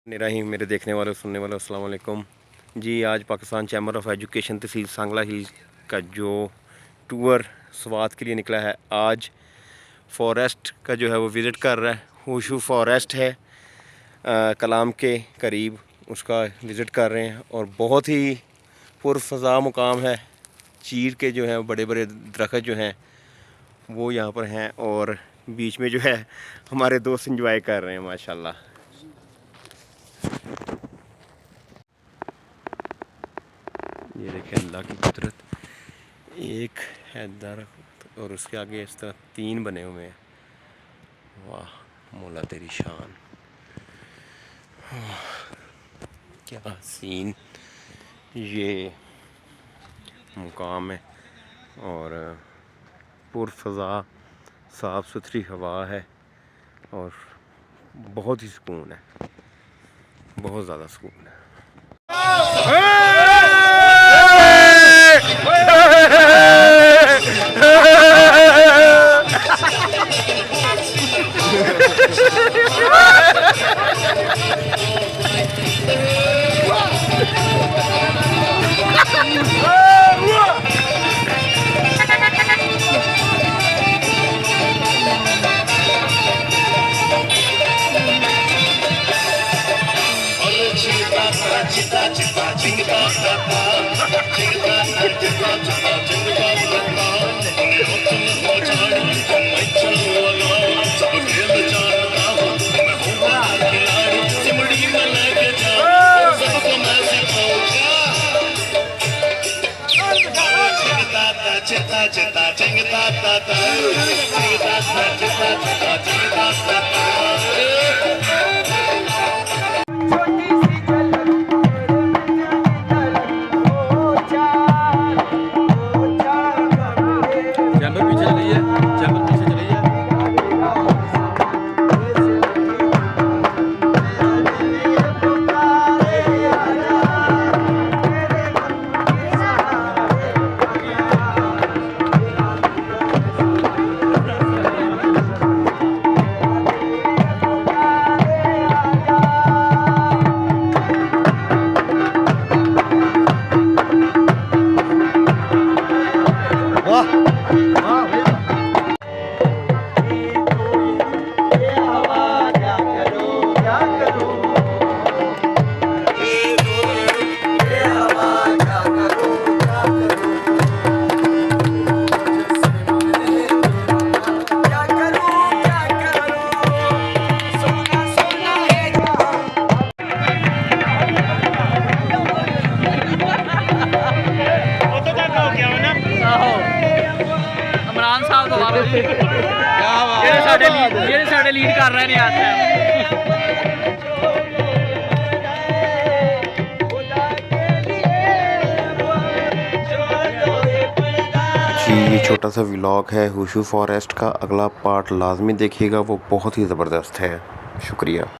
मेरे देखने वाले सुनने वाले अस्सलाम वालेकुम जी। आज Pakistan chamber of education tehsil Sangla hills का जो टूर स्वात के लिए निकला है, आज फॉरेस्ट का जो है वो विज़िट कर रहा है। होशू फॉरेस्ट है कलाम के करीब, उसका विज़िट कर रहे हैं और बहुत ही पुरफ़ज़ा मुकाम है। चीर के जो हैं बड़े बड़े दरख्त जो हैं वो यहाँ पर हैं और बीच में जो है हमारे दोस्त इंजॉय कर रहे हैं माशाल्लाह। ये देखें अल्लाह की कुदरत, एक है दरख्त और उसके आगे इस तरह 3 बने हुए हैं। वाह मौला तेरी शान, क्या सीन ये मुकाम है। और पुरफ़ज़ा साफ़ सुथरी हवा है और बहुत ही सुकून है, बहुत ज़्यादा सुकून है। लीड कर रहे हैं जी। ये छोटा सा व्लॉग है होशू फॉरेस्ट का, अगला पार्ट लाजमी देखिएगा, वो बहुत ही ज़बरदस्त है। शुक्रिया।